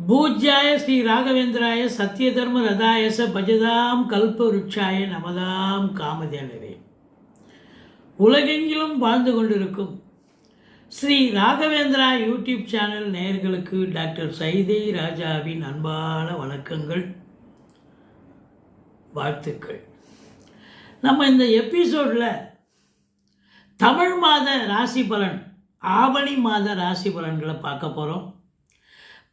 பூஜ்யாய ஸ்ரீ ராகவேந்திராய சத்யதர்ம ரதாயச பஜதாம் கல்பவருட்சாய நமதாம் காமதேனவே. உலகெங்கிலும் வாழ்ந்து கொண்டிருக்கும் ஸ்ரீ ராகவேந்திரா யூடியூப் சேனல் நேயர்களுக்கு டாக்டர் சைதை ராஜாவின் அன்பான வணக்கங்கள், வாழ்த்துக்கள். நம்ம இந்த எபிசோடில் தமிழ் மாத ராசி பலன், ஆவணி மாத ராசி பலன்களை பார்க்க போகிறோம்.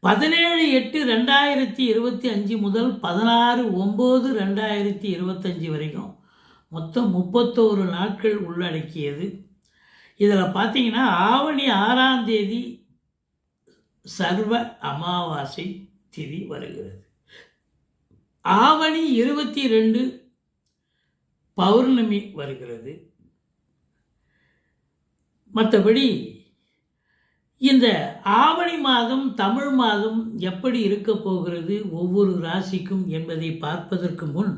17/8/2025 முதல் 16/9/2025 வரைக்கும் மொத்தம் 31 நாட்கள் உள்ளடக்கியது. இதில் பார்த்தீங்கன்னா ஆவணி 6ஆம் தேதி சர்வ அமாவாசை திதி வருகிறது. ஆவணி 22 பௌர்ணமி வருகிறது. மற்றபடி இந்த ஆவணி மாதம் தமிழ் மாதம் எப்படி இருக்க போகிறது ஒவ்வொரு ராசிக்கும் என்பதை பார்ப்பதற்கு முன்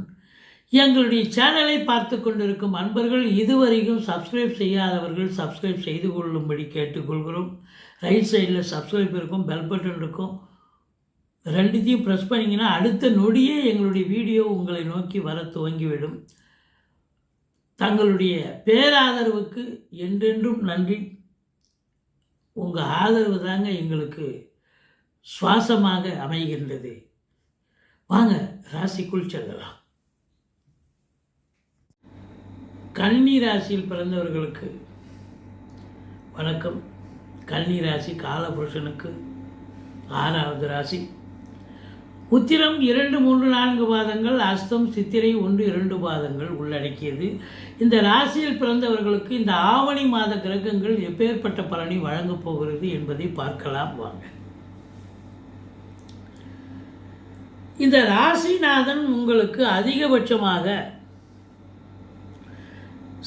எங்களுடைய சேனலை பார்த்து கொண்டிருக்கும் அன்பர்கள் இதுவரைக்கும் சப்ஸ்கிரைப் செய்யாதவர்கள் சப்ஸ்கிரைப் செய்து கொள்ளும்படி கேட்டுக்கொள்கிறோம். ரைட் சைடில் சப்ஸ்கிரைப் இருக்கும், பெல் பட்டன் இருக்கும், ரெண்டுத்தையும் ப்ரெஸ் பண்ணிங்கன்னா அடுத்த நொடியே எங்களுடைய வீடியோ உங்களை நோக்கி வர துவங்கிவிடும். தங்களுடைய பேராதரவுக்கு என்றென்றும் நன்றி. உங்கள் ஆதரவு தாங்க எங்களுக்கு சுவாசமாக அமைகின்றது. வாங்க ராசிக்குள் செல்லலாம். கன்னி ராசியில் பிறந்தவர்களுக்கு வணக்கம். கன்னி ராசி காலபுருஷனுக்கு 6வது ராசி. உத்திரம் 2, 3, 4 பாதங்கள், அஸ்தம், சித்திரை 1, 2 பாதங்கள் உள்ளடக்கியது. இந்த ராசியில் பிறந்தவர்களுக்கு இந்த ஆவணி மாத கிரகங்கள் எப்பேற்பட்ட பலனை வழங்கப் போகிறது என்பதை பார்க்கலாம் வாங்க. இந்த ராசிநாதன் உங்களுக்கு அதிகபட்சமாக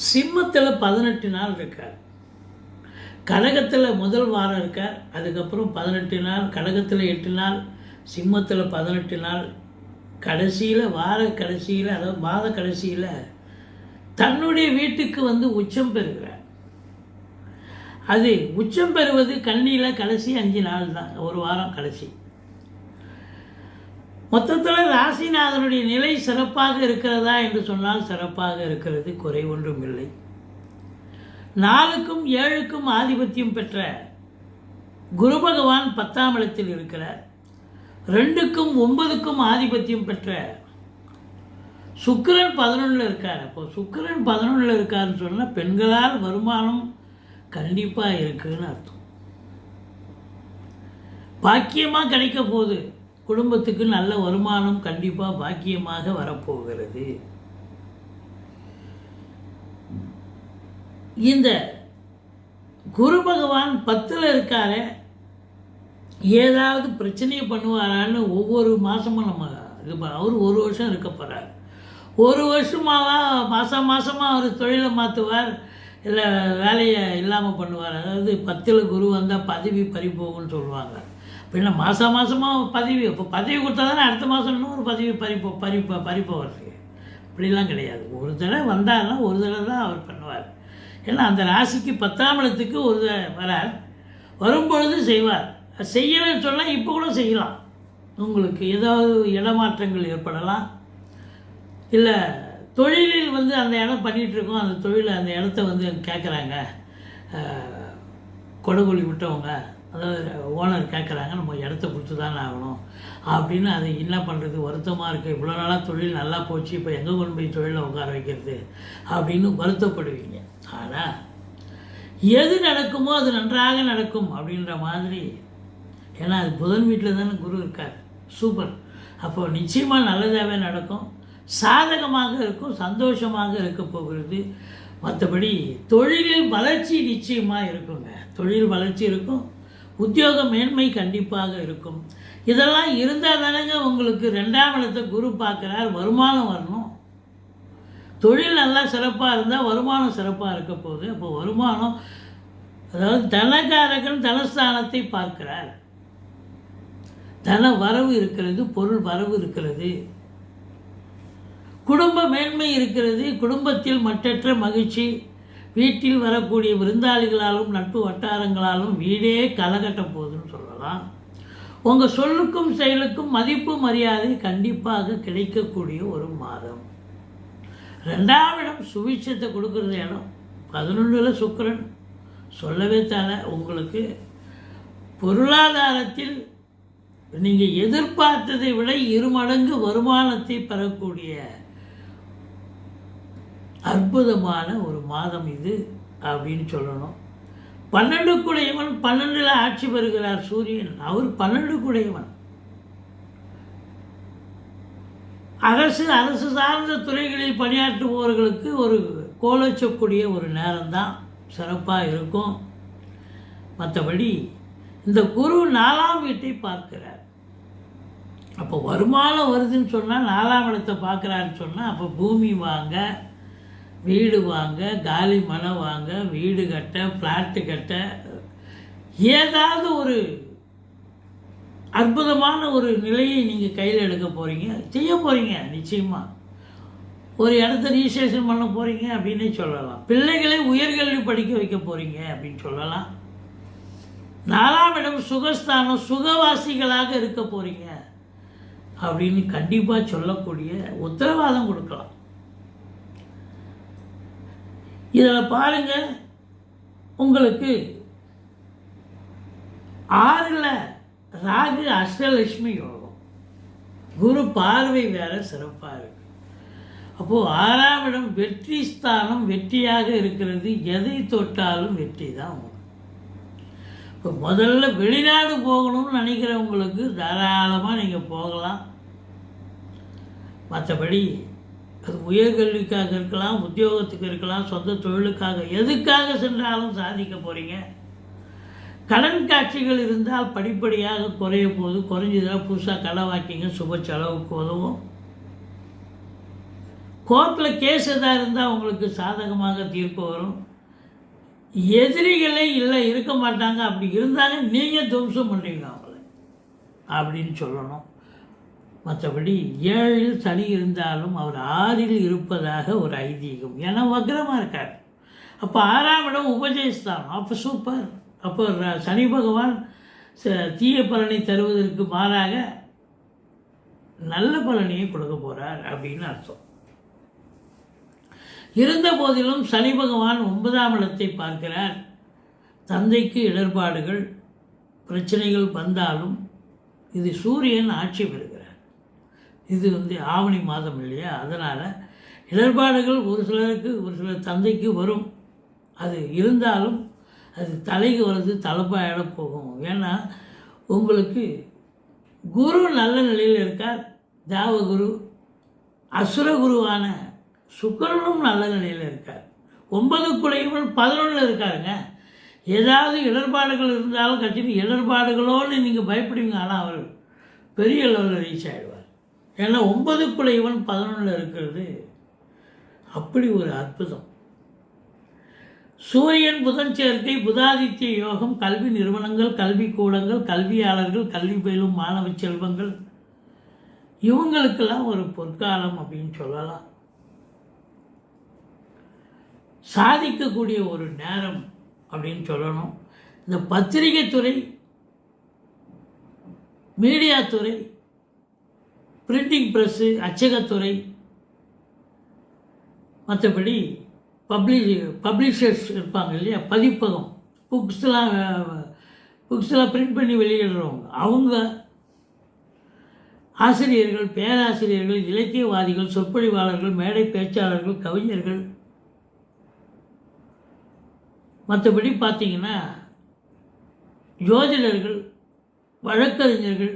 சிம்மத்தில் 18 நாள் இருக்கார், கடகத்தில் முதல் வாரம் இருக்கார், அதுக்கப்புறம் 18 நாள், கடகத்தில் 8 நாள், சிம்மத்தில் 18 நாள், கடைசியில் வார கடைசியில் அதாவது மாத கடைசியில் தன்னுடைய வீட்டுக்கு வந்து உச்சம் பெறுகிறார். அது உச்சம் பெறுவது கன்னியில் கடைசி 5 நாள் தான், ஒரு வாரம் கடைசி. மொத்தத்தில் ராசிநாதனுடைய நிலை சிறப்பாக இருக்கிறதா என்று சொன்னால் சிறப்பாக இருக்கிறது, குறை ஒன்றும் இல்லை. 4க்கும் 7க்கும் ஆதிபத்தியம் பெற்ற குரு பகவான் 10ஆம் இடத்தில் இருக்கிறார். 2க்கும் 9க்கும் ஆதிபத்தியம் பெற்ற சுக்கிரன் 11ல் இருக்கார். அப்போ சுக்கிரன் 11ல் இருக்காருன்னு சொன்னால் பெண்களால் வருமானம் கண்டிப்பாக இருக்குதுன்னு அர்த்தம். பாக்கியமாக கிடைக்க போகுது, குடும்பத்துக்கு நல்ல வருமானம் கண்டிப்பாக பாக்கியமாக வரப்போகிறது. இந்த குரு பகவான் 10ல் இருக்கார ஏதாவது பிரச்சனையை பண்ணுவாரான்னு ஒவ்வொரு மாதமும் நம்ம இது அவர் 1 வருஷம் இருக்க போகிறார். 1 வருஷமாக மாதமாக அவர் தொழிலை மாற்றுவார், இல்லை வேலையை இல்லாமல் பண்ணுவார். அதாவது 10ல் குரு வந்தால் பதவி பறிப்போகும்னு சொல்லுவாங்க. பின்ன மாதமாக பதவி, இப்போ பதவி கொடுத்தா தானே அடுத்த மாதம் இன்னொரு பதவி பறிப்பவருக்கு. இப்படிலாம் கிடையாது. ஒரு தடவை வந்தாலும் ஒரு தடவை தான் அவர் பண்ணுவார். ஏன்னா அந்த ராசிக்கு 10ஆம் இடத்துக்கு ஒரு வரார், வரும்பொழுது செய்வார். செய்யணும்னு சொன்னால் இப்போ கூட செய்யலாம். உங்களுக்கு ஏதாவது இடமாற்றங்கள் ஏற்படலாம், இல்லை தொழிலில் வந்து அந்த இடம் பண்ணிகிட்ருக்கோம், அந்த தொழிலை அந்த இடத்த வந்து கேட்குறாங்க, கொடகுழி விட்டவங்க அதாவது ஓனர் கேட்குறாங்க, நம்ம இடத்த கொடுத்து தானே ஆகணும் அப்படின்னு. அது என்ன பண்ணுறது, வருத்தமாக இருக்குது, இவ்வளோ நாளாக தொழில் நல்லா போச்சு, இப்போ எங்கே கொண்டு போய் தொழிலில் உட்கார வைக்கிறது அப்படின்னு வருத்தப்படுவீங்க. ஆனால் எது நடக்குமோ அது நன்றாக நடக்கும் அப்படின்ற மாதிரி. ஏன்னா அது புதன் வீட்டில் தானே குரு இருக்கார், சூப்பர். அப்போ நிச்சயமாக நல்லதாகவே நடக்கும், சாதகமாக இருக்கும், சந்தோஷமாக இருக்க போகிறது. மற்றபடி தொழிலில் வளர்ச்சி நிச்சயமாக இருக்குங்க, தொழில் வளர்ச்சி இருக்கும், உத்தியோக மேன்மை கண்டிப்பாக இருக்கும். இதெல்லாம் இருந்தால் தானேங்க உங்களுக்கு 2ஆம் இடத்தை குரு பார்க்குறார், வருமானம் வரணும். தொழில் நல்லா சிறப்பாக இருந்தால் வருமானம் சிறப்பாக இருக்க போகுது. அப்போ வருமானம், அதாவது தனகாரகன் தனஸ்தானத்தை பார்க்கிறார், தன வரவு இருக்கிறது, பொருள் வரவு இருக்கிறது, குடும்ப மேன்மை இருக்கிறது, குடும்பத்தில் மற்றற்ற மகிழ்ச்சி, வீட்டில் வரக்கூடிய விருந்தாளிகளாலும் நட்பு வட்டாரங்களாலும் வீடே கலகட்ட போகுதுன்னு சொல்லலாம். உங்கள் சொல்லுக்கும் செயலுக்கும் மதிப்பு மரியாதை கண்டிப்பாக கிடைக்கக்கூடிய ஒரு மாதம். 2ஆம் இடம் சுவிட்சத்தை கொடுக்குறது இடம். 11ல் சுக்கிரன் சொல்லவே தலை. உங்களுக்கு பொருளாதாரத்தில் நீங்கள் எதிர்பார்த்ததை விட 2 மடங்கு வருமானத்தை பெறக்கூடிய அற்புதமான ஒரு மாதம் இது அப்படின்னு சொல்லணும். 12 குடையவன் 12ல் ஆட்சி பெறுகிறார் சூரியன். அவர் 12 குடையவன். அரசு சார்ந்த துறைகளில் பணியாற்றுபவர்களுக்கு ஒரு கோலச்சக்கூடிய ஒரு நேரம்தான் சிறப்பாக இருக்கும். மற்றபடி இந்த குரு 4ஆம் வீட்டை பார்க்கிறார். அப்போ வருமானம் வருதுன்னு சொன்னால் 4ஆம் இடத்தை பார்க்குறாருன்னு சொன்னால் அப்போ பூமி வாங்க, வீடு வாங்க, காலி மனை வாங்க, வீடு கட்ட, ஃப்ளாட்டு கட்ட, ஏதாவது ஒரு அற்புதமான ஒரு நிலையை நீங்கள் கையில் எடுக்க போகிறீங்க, செய்ய போகிறீங்க. நிச்சயமாக ஒரு இடத்த ரிஜிஸ்ட்ரேஷன் பண்ண போகிறீங்க அப்படின்னே சொல்லலாம். பிள்ளைகளை உயர்கல்வி படிக்க வைக்க போகிறீங்க அப்படின்னு சொல்லலாம். 4ஆம் இடம் சுகஸ்தானம், சுகவாசிகளாக இருக்க போகிறீங்க அப்படின்னு கண்டிப்பாக சொல்லக்கூடிய உத்தரவாதம் கொடுக்கலாம். இதில் பாருங்கள், உங்களுக்கு 6ல் ராகு அஷ்டலட்சுமி யோகம், குரு பார்வை வேற சிறப்பாக இருக்கு. அப்போது 6ஆம் இடம் வெற்றி ஸ்தானம், வெற்றியாக இருக்கிறது. எதை தொட்டாலும் வெற்றி தான். இப்போ முதல்ல வெளிநாடு போகணும்னு நினைக்கிறவங்களுக்கு தாராளமாக நீங்கள் போகலாம். மற்றபடி அது உயர்கல்விக்காக இருக்கலாம், உத்தியோகத்துக்கு இருக்கலாம், சொந்த தொழிலுக்காக, எதுக்காக சென்றாலும் சாதிக்க போகிறீங்க. கடன் காட்சிகள் இருந்தால் படிப்படியாக குறைய போது, குறைஞ்சதாக புதுசாக கடன் வாக்கிங்க, சுப செலவுக்கு உதவும். கோர்ட்டில் கேஸ் எதாவது இருந்தால் உங்களுக்கு சாதகமாக தீர்ப்பு வரும். எதிரிகளே இல்லை, இருக்க மாட்டாங்க. அப்படி இருந்தாங்க நீங்கள் துவம்சம் பண்ணுறீங்க அவங்கள அப்படின்னு சொல்லணும். மற்றபடி 7ல் சனி இருந்தாலும் அவர் 6ல் இருப்பதாக ஒரு ஐதீகம். ஏன்னா வக்ரமாக இருக்கார். அப்போ 6ஆம் இடம் உபஜயஸ்தானம். அப்போ சூப்பர். அப்போ சனி பகவான் தீய பலனை தருவதற்கு மாறாக நல்ல பலனையை கொடுக்க போகிறார் அப்படின்னு அர்த்தம். இருந்த போதிலும் சனி பகவான் 9ஆம் இடத்தை பார்க்கிறார். தந்தைக்கு இடர்பாடுகள், பிரச்சனைகள் வந்தாலும் இது சூரியன் ஆட்சி பெறுகிறார். இது ஆவணி மாதம் இல்லையா, அதனால் இடர்பாடுகள் ஒரு சிலருக்கு, ஒரு சிலர் தந்தைக்கு வரும். அது இருந்தாலும் அது தலைக்கு வர்றது தலைப்பாயிட போகும். ஏன்னா உங்களுக்கு குரு நல்ல நிலையில் இருக்கார். தேவகுரு, அசுரகுருவான சுக்கிரனும் நல்ல நிலையில் இருக்கார். 9 குடையவன் 11ல் இருக்காருங்க. ஏதாவது இடர்பாடுகள் இருந்தாலும் கட்சிக்கு இடர்பாடுகளோடு நீங்கள் பயப்படுவீங்க. ஆனால் அவர் பெரிய லெவலில் ரீச் ஆகிடுவார். ஏன்னா 9 குடையவன் 11ல் இருக்கிறது அப்படி ஒரு அற்புதம். சூரியன் புதன் சேர்க்கை, புதாதித்ய யோகம், கல்வி நிறுவனங்கள், கல்வி கூடங்கள், கல்வியாளர்கள், கல்வி பயிலும் மாணவ செல்வங்கள், இவங்களுக்கெல்லாம் ஒரு பொற்காலம் அப்படின்னு சொல்லலாம். சாதிக்கக்கூடிய ஒரு நேரம் அப்படின்னு சொல்லணும். இந்த பத்திரிகை துறை, மீடியா துறை, பிரிண்டிங் ப்ரெஸ்ஸு, அச்சகத்துறை, மற்றபடி பப்ளிஷர்ஸ் இருப்பாங்க இல்லையா, பதிப்பகம், புக்ஸ்லாம் பிரிண்ட் பண்ணி வெளியிடுறவங்க, அவங்க, ஆசிரியர்கள், பேராசிரியர்கள், இலக்கியவாதிகள், சொற்பொழிவாளர்கள், மேடை பேச்சாளர்கள், கவிஞர்கள், மற்றபடி பார்த்திங்கன்னா ஜோதிடர்கள், வழக்கறிஞர்கள்,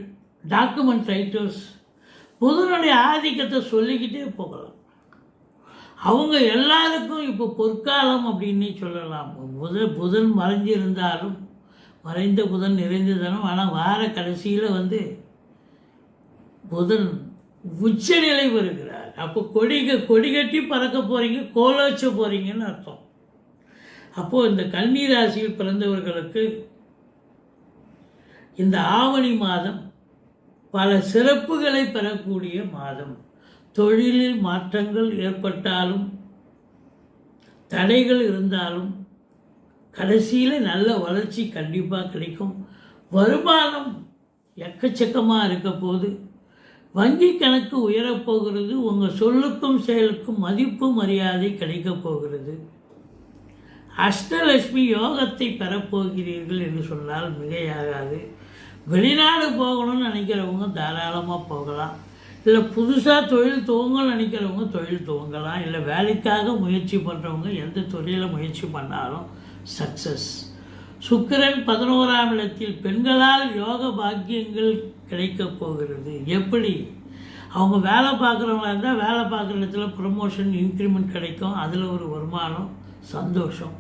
டாக்குமெண்ட் ரைட்டர்ஸ், புதனுடைய ஆதிக்கத்தை சொல்லிக்கிட்டே போகலாம். அவங்க எல்லாருக்கும் இப்போ பொற்காலம் அப்படின்னு சொல்லலாம். புதன் மறைஞ்சிருந்தாலும், மறைந்த புதன் நிறைந்த தனம். ஆனால் வார கடைசியில் புதன் உச்சநிலை வருகிறார். அப்போ கொடி கட்டி பறக்க போகிறீங்க, கோலோச்ச போகிறீங்கன்னு அர்த்தம். அப்போது இந்த கன்னி ராசியில் பிறந்தவர்களுக்கு இந்த ஆவணி மாதம் பல சிறப்புகளை பெறக்கூடிய மாதம். தொழிலில் மாற்றங்கள் ஏற்பட்டாலும், தடைகள் இருந்தாலும், கடைசியில் நல்ல வளர்ச்சி கண்டிப்பாக கிடைக்கும். வருமானம் எக்கச்சக்கமாக இருக்க போது. வங்கி கணக்கு உயரப்போகிறது. உங்கள் சொல்லுக்கும் செயலுக்கும் மதிப்பு மரியாதை கிடைக்கப் போகிறது. அஷ்டலட்சுமி யோகத்தை பெறப்போகிறீர்கள் என்று சொன்னால் மிகையாகாது. வெளிநாடு போகணும்னு நினைக்கிறவங்க தாராளமாக போகலாம். இல்லை புதுசாக தொழில் துவங்கணும்னு நினைக்கிறவங்க தொழில் துவங்கலாம். இல்லை வேலைக்காக முயற்சி பண்ணுறவங்க எந்த தொழிலை முயற்சி பண்ணாலும் சக்ஸஸ். சுக்கிரன் 11ஆம் இடத்தில் பெண்களால் யோக பாக்கியங்கள் கிடைக்கப் போகிறது. எப்படி? அவங்க வேலை பார்க்குறவங்களா இருந்தால் வேலை பார்க்குற இடத்துல ப்ரமோஷன் இன்க்ரிமெண்ட் கிடைக்கும். அதில் ஒரு வருமானம், சந்தோஷம்.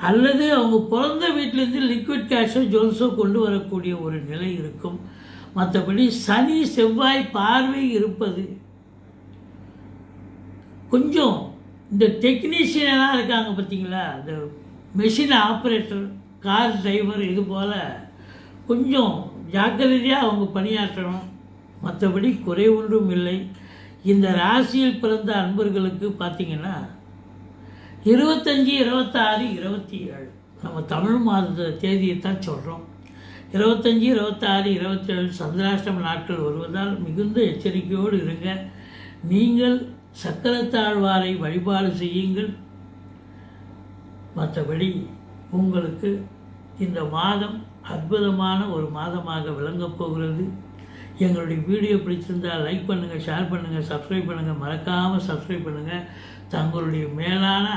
அல்லது அவங்க பிறந்த வீட்டிலேருந்து லிக்விட் கேஷோ ஜுவல்ஸோ கொண்டு வரக்கூடிய ஒரு நிலை இருக்கும். மற்றபடி சனி செவ்வாய் பார்வை இருப்பது கொஞ்சம் இந்த டெக்னீஷியனாக இருக்காங்க பார்த்தீங்களா, இந்த மெஷின் ஆப்ரேட்டர், கார் டிரைவர், இது போல் கொஞ்சம் ஜாக்கிரதையாக அவங்க பணியாற்றணும். மற்றபடி குறை ஒன்றும் இல்லை. இந்த ராசியில் பிறந்த அன்பர்களுக்கு பார்த்திங்கன்னா 25, 26, 27 நம்ம தமிழ் மாத தேதியை தான் சொல்கிறோம். 25, 26, 27 சந்திராஷ்டம நாட்கள் வருவதால் மிகுந்த எச்சரிக்கையோடு இருங்க. நீங்கள் சக்கரத்தாழ்வாரை வழிபாடு செய்யுங்கள். மற்றபடி உங்களுக்கு இந்த மாதம் அற்புதமான ஒரு மாதமாக விளங்கப் போகிறது. எங்களுடைய வீடியோ பிடிச்சிருந்தால் லைக் பண்ணுங்கள், ஷேர் பண்ணுங்கள், சப்ஸ்கிரைப் பண்ணுங்கள். மறக்காமல் சப்ஸ்கிரைப் பண்ணுங்கள். தங்களுடைய மேலான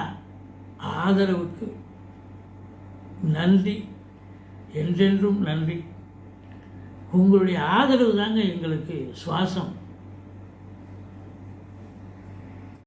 ஆதரவுக்கு நன்றி, என்றென்றும் நன்றி. உங்களுடைய ஆதரவு தாங்க எங்களுக்கு சுவாசம்.